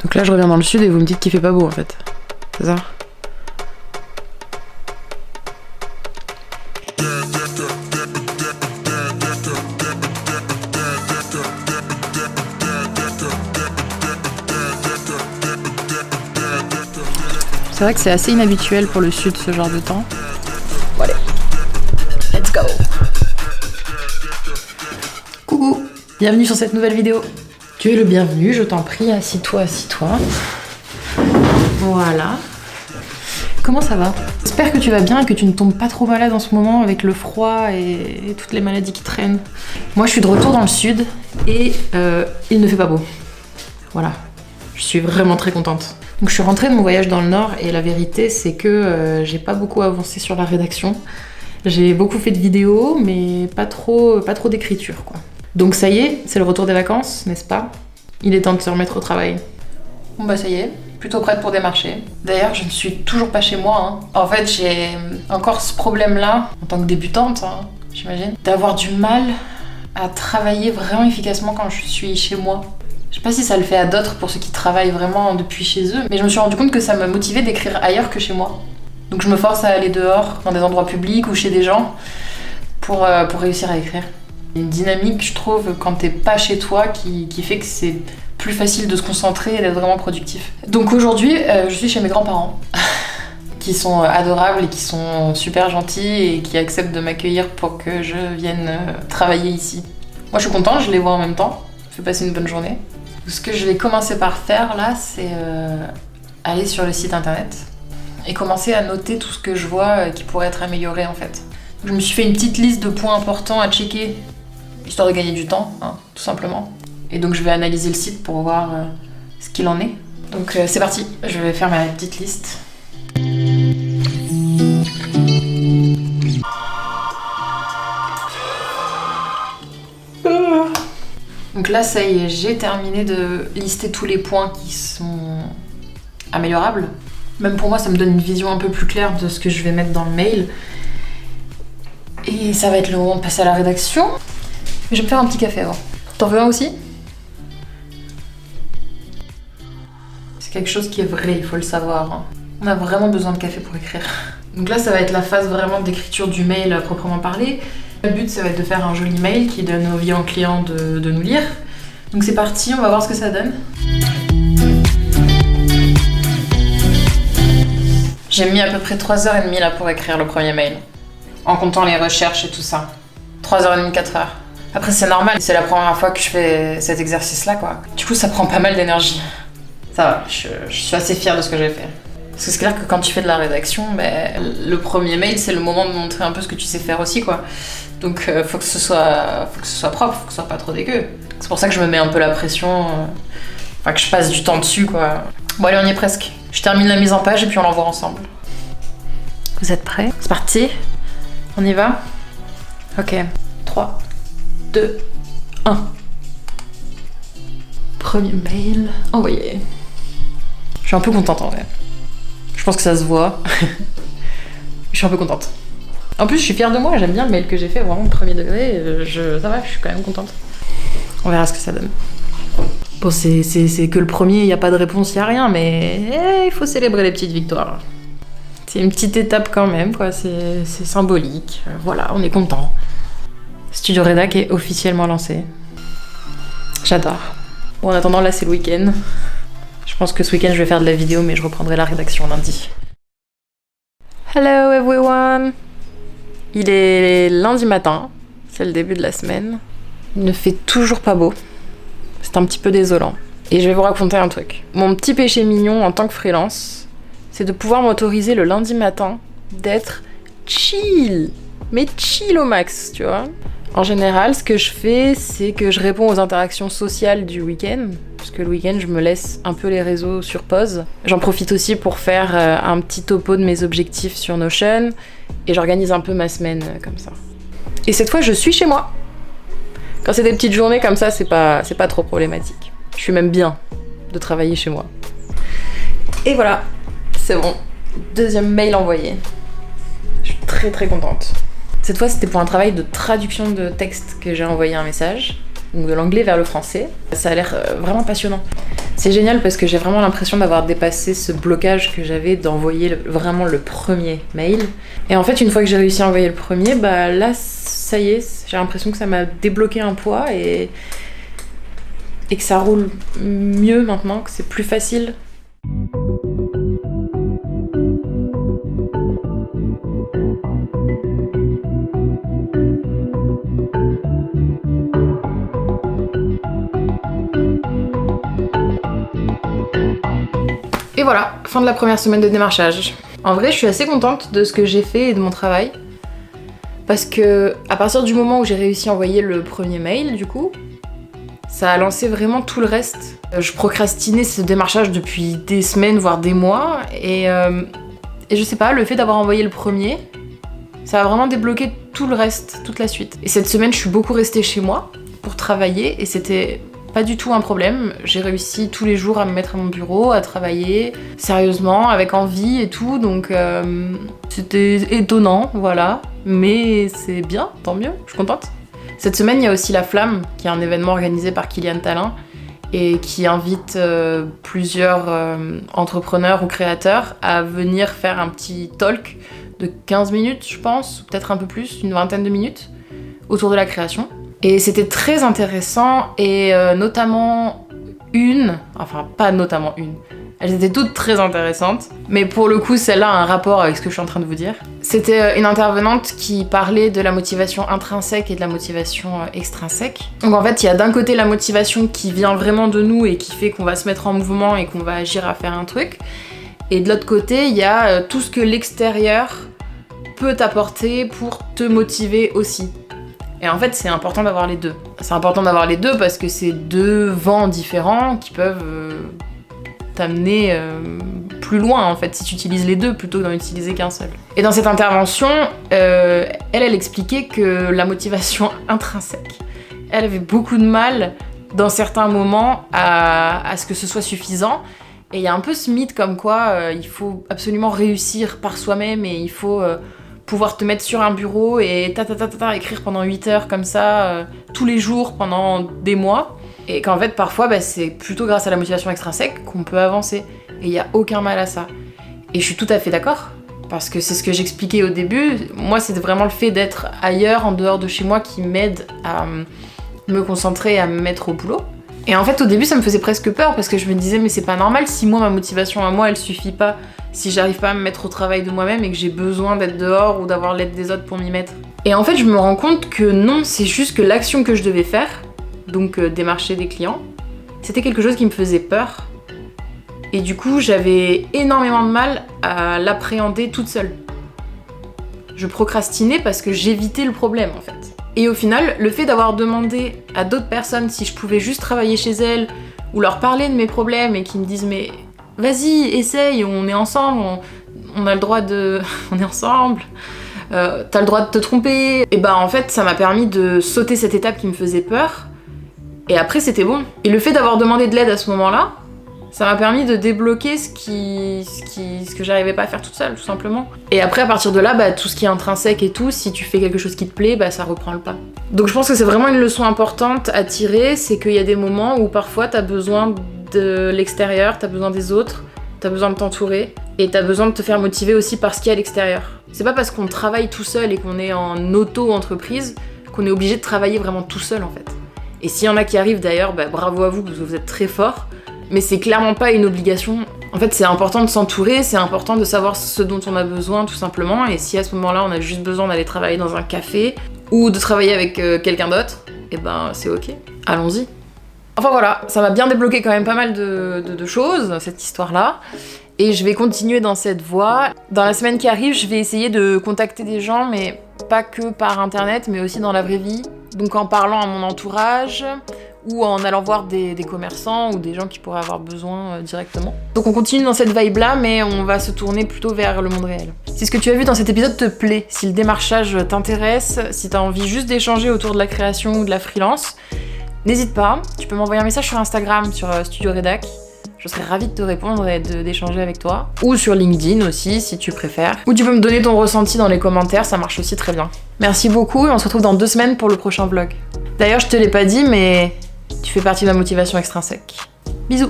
Donc là je reviens dans le sud et vous me dites qu'il fait pas beau en fait. C'est ça? C'est vrai que c'est assez inhabituel pour le sud ce genre de temps. Bon allez, let's go! Coucou! Bienvenue sur cette nouvelle vidéo. Tu es le bienvenu, je t'en prie, assis-toi, assis-toi. Voilà. Comment ça va? J'espère que tu vas bien et que tu ne tombes pas trop malade en ce moment avec le froid et toutes les maladies qui traînent. Moi je suis de retour dans le sud et il ne fait pas beau. Voilà. Je suis vraiment très contente. Donc je suis rentrée de mon voyage dans le Nord et la vérité c'est que j'ai pas beaucoup avancé sur la rédaction. J'ai beaucoup fait de vidéos mais pas trop d'écriture quoi. Donc ça y est, c'est le retour des vacances, n'est-ce pas? Il est temps de se remettre au travail. Bon bah ça y est, plutôt prête pour démarcher. D'ailleurs je ne suis toujours pas chez moi. En fait j'ai encore ce problème là, en tant que débutante, j'imagine, d'avoir du mal à travailler vraiment efficacement quand je suis chez moi. Je sais pas si ça le fait à d'autres pour ceux qui travaillent vraiment depuis chez eux, mais je me suis rendu compte que ça m'a motivée d'écrire ailleurs que chez moi. Donc je me force à aller dehors, dans des endroits publics ou chez des gens, pour réussir à écrire. Une dynamique, je trouve, quand t'es pas chez toi, qui fait que c'est plus facile de se concentrer et d'être vraiment productif. Donc aujourd'hui, je suis chez mes grands-parents, qui sont adorables et qui sont super gentils et qui acceptent de m'accueillir pour que je vienne travailler ici. Moi je suis contente, je les vois en même temps, je vais passer une bonne journée. Ce que je vais commencer par faire là, c'est aller sur le site internet et commencer à noter tout ce que je vois qui pourrait être amélioré en fait. Je me suis fait une petite liste de points importants à checker, histoire de gagner du temps, tout simplement. Et donc je vais analyser le site pour voir ce qu'il en est. Donc c'est parti, je vais faire ma petite liste. Donc là, ça y est, j'ai terminé de lister tous les points qui sont améliorables. Même pour moi, ça me donne une vision un peu plus claire de ce que je vais mettre dans le mail. Et ça va être le moment de passer à la rédaction. Je vais me faire un petit café avant. T'en veux un aussi? C'est quelque chose qui est vrai, il faut le savoir. On a vraiment besoin de café pour écrire. Donc là, ça va être la phase vraiment d'écriture du mail à proprement parler. Le but, ça va être de faire un joli mail qui donne envie aux clients de nous lire. Donc c'est parti, on va voir ce que ça donne. J'ai mis à peu près 3h30 là pour écrire le premier mail. En comptant les recherches et tout ça. 3h30, 4h. Après c'est normal, c'est la première fois que je fais cet exercice-là quoi. Du coup ça prend pas mal d'énergie. Ça va, je suis assez fière de ce que j'ai fait. Parce que c'est clair que quand tu fais de la rédaction, le premier mail c'est le moment de montrer un peu ce que tu sais faire aussi quoi. Donc faut que ce soit propre, faut que ce soit pas trop dégueu. C'est pour ça que je me mets un peu la pression, que je passe du temps dessus quoi. Bon allez on y est presque. Je termine la mise en page et puis on l'envoie ensemble. Vous êtes prêts? C'est parti? On y va? Ok. 3, 2, 1. Premier mail envoyé. Je suis un peu contente en vrai. Je pense que ça se voit. Je suis un peu contente. En plus, je suis fière de moi, j'aime bien le mail que j'ai fait, vraiment premier degré. Ça va, je suis quand même contente. On verra ce que ça donne. Bon, c'est que le premier, il n'y a pas de réponse, il n'y a rien, mais il faut célébrer les petites victoires. C'est une petite étape quand même, quoi. C'est symbolique. Voilà, on est content. Studio Rédac est officiellement lancé. J'adore. Bon, en attendant, là, c'est le week-end. Je pense que ce week-end, je vais faire de la vidéo, mais je reprendrai la rédaction lundi. Hello everyone! Il est lundi matin, c'est le début de la semaine. Il ne fait toujours pas beau. C'est un petit peu désolant. Et je vais vous raconter un truc. Mon petit péché mignon en tant que freelance, c'est de pouvoir m'autoriser le lundi matin d'être chill. Mais chill au max, tu vois. En général, ce que je fais, c'est que je réponds aux interactions sociales du week-end. Parce que le week-end, je me laisse un peu les réseaux sur pause. J'en profite aussi pour faire un petit topo de mes objectifs sur Notion. Et j'organise un peu ma semaine comme ça. Et cette fois, je suis chez moi. Quand c'est des petites journées comme ça, c'est pas trop problématique. Je suis même bien de travailler chez moi. Et voilà, c'est bon. Deuxième mail envoyé. Je suis très très contente. Cette fois, c'était pour un travail de traduction de texte que j'ai envoyé un message. Donc de l'anglais vers le français. Ça a l'air vraiment passionnant. C'est génial parce que j'ai vraiment l'impression d'avoir dépassé ce blocage que j'avais d'envoyer vraiment le premier mail. Et en fait, une fois que j'ai réussi à envoyer le premier, bah là, ça y est, j'ai l'impression que ça m'a débloqué un poids et que ça roule mieux maintenant, que c'est plus facile. Et voilà, fin de la première semaine de démarchage. En vrai, je suis assez contente de ce que j'ai fait et de mon travail. Parce que à partir du moment où j'ai réussi à envoyer le premier mail, du coup, ça a lancé vraiment tout le reste. Je procrastinais ce démarchage depuis des semaines, voire des mois. Et je sais pas, le fait d'avoir envoyé le premier, ça a vraiment débloqué tout le reste, toute la suite. Et cette semaine, je suis beaucoup restée chez moi pour travailler et c'était pas du tout un problème. J'ai réussi tous les jours à me mettre à mon bureau, à travailler sérieusement, avec envie et tout, donc c'était étonnant, voilà. Mais c'est bien, tant mieux, je suis contente. Cette semaine, il y a aussi La Flamme, qui est un événement organisé par Kylian Talin et qui invite plusieurs entrepreneurs ou créateurs à venir faire un petit talk de 15 minutes, je pense, ou peut-être un peu plus, une vingtaine de minutes, autour de la création. Et c'était très intéressant, et notamment elles étaient toutes très intéressantes, mais pour le coup celle-là a un rapport avec ce que je suis en train de vous dire. C'était une intervenante qui parlait de la motivation intrinsèque et de la motivation extrinsèque. Donc en fait il y a d'un côté la motivation qui vient vraiment de nous et qui fait qu'on va se mettre en mouvement et qu'on va agir à faire un truc, et de l'autre côté il y a tout ce que l'extérieur peut t'apporter pour te motiver aussi. Et en fait, c'est important d'avoir les deux. C'est important d'avoir les deux parce que c'est deux vents différents qui peuvent t'amener plus loin, en fait, si tu utilises les deux plutôt que d'en utiliser qu'un seul. Et dans cette intervention, elle expliquait que la motivation intrinsèque, elle avait beaucoup de mal, dans certains moments, à ce que ce soit suffisant. Et il y a un peu ce mythe comme quoi il faut absolument réussir par soi-même et il faut pouvoir te mettre sur un bureau et écrire pendant 8 heures comme ça, tous les jours, pendant des mois. Et qu'en fait, parfois, c'est plutôt grâce à la motivation extrinsèque qu'on peut avancer. Et il n'y a aucun mal à ça. Et je suis tout à fait d'accord, parce que c'est ce que j'expliquais au début. Moi, c'est vraiment le fait d'être ailleurs, en dehors de chez moi, qui m'aide à me concentrer et à me mettre au boulot. Et en fait, au début, ça me faisait presque peur, parce que je me disais, mais c'est pas normal, si moi, ma motivation à moi, elle suffit pas, si j'arrive pas à me mettre au travail de moi-même et que j'ai besoin d'être dehors ou d'avoir l'aide des autres pour m'y mettre. Et en fait, je me rends compte que non, c'est juste que l'action que je devais faire, donc démarcher des clients, c'était quelque chose qui me faisait peur. Et du coup, j'avais énormément de mal à l'appréhender toute seule. Je procrastinais parce que j'évitais le problème, en fait. Et au final, le fait d'avoir demandé à d'autres personnes si je pouvais juste travailler chez elles ou leur parler de mes problèmes et qu'ils me disent « mais vas-y, essaye, on est ensemble, on a le droit de... on est ensemble, t'as le droit de te tromper », et en fait, ça m'a permis de sauter cette étape qui me faisait peur. Et après, c'était bon. Et le fait d'avoir demandé de l'aide à ce moment-là, ça m'a permis de débloquer ce que j'arrivais pas à faire toute seule, tout simplement. Et après, à partir de là, tout ce qui est intrinsèque et tout, si tu fais quelque chose qui te plaît, ça reprend le pas. Donc je pense que c'est vraiment une leçon importante à tirer, c'est qu'il y a des moments où parfois t'as besoin de l'extérieur, t'as besoin des autres, t'as besoin de t'entourer, et t'as besoin de te faire motiver aussi par ce qu'il y a à l'extérieur. C'est pas parce qu'on travaille tout seul et qu'on est en auto-entreprise qu'on est obligé de travailler vraiment tout seul, en fait. Et s'il y en a qui arrivent d'ailleurs, bravo à vous, parce que vous êtes très forts. Mais c'est clairement pas une obligation. En fait, c'est important de s'entourer, c'est important de savoir ce dont on a besoin, tout simplement. Et si à ce moment-là, on a juste besoin d'aller travailler dans un café ou de travailler avec quelqu'un d'autre, c'est ok. Allons-y. Enfin voilà, ça m'a bien débloqué quand même pas mal de choses, cette histoire-là. Et je vais continuer dans cette voie. Dans la semaine qui arrive, je vais essayer de contacter des gens, mais pas que par internet, mais aussi dans la vraie vie. Donc en parlant à mon entourage, ou en allant voir des commerçants ou des gens qui pourraient avoir besoin directement. Donc on continue dans cette vibe-là, mais on va se tourner plutôt vers le monde réel. Si ce que tu as vu dans cet épisode te plaît, si le démarchage t'intéresse, si t'as envie juste d'échanger autour de la création ou de la freelance, n'hésite pas, tu peux m'envoyer un message sur Instagram, sur Studio Redac. Je serais ravie de te répondre et d'échanger avec toi. Ou sur LinkedIn aussi, si tu préfères. Ou tu peux me donner ton ressenti dans les commentaires, ça marche aussi très bien. Merci beaucoup et on se retrouve dans 2 semaines pour le prochain vlog. D'ailleurs, je te l'ai pas dit, mais tu fais partie de ma motivation extrinsèque. Bisous!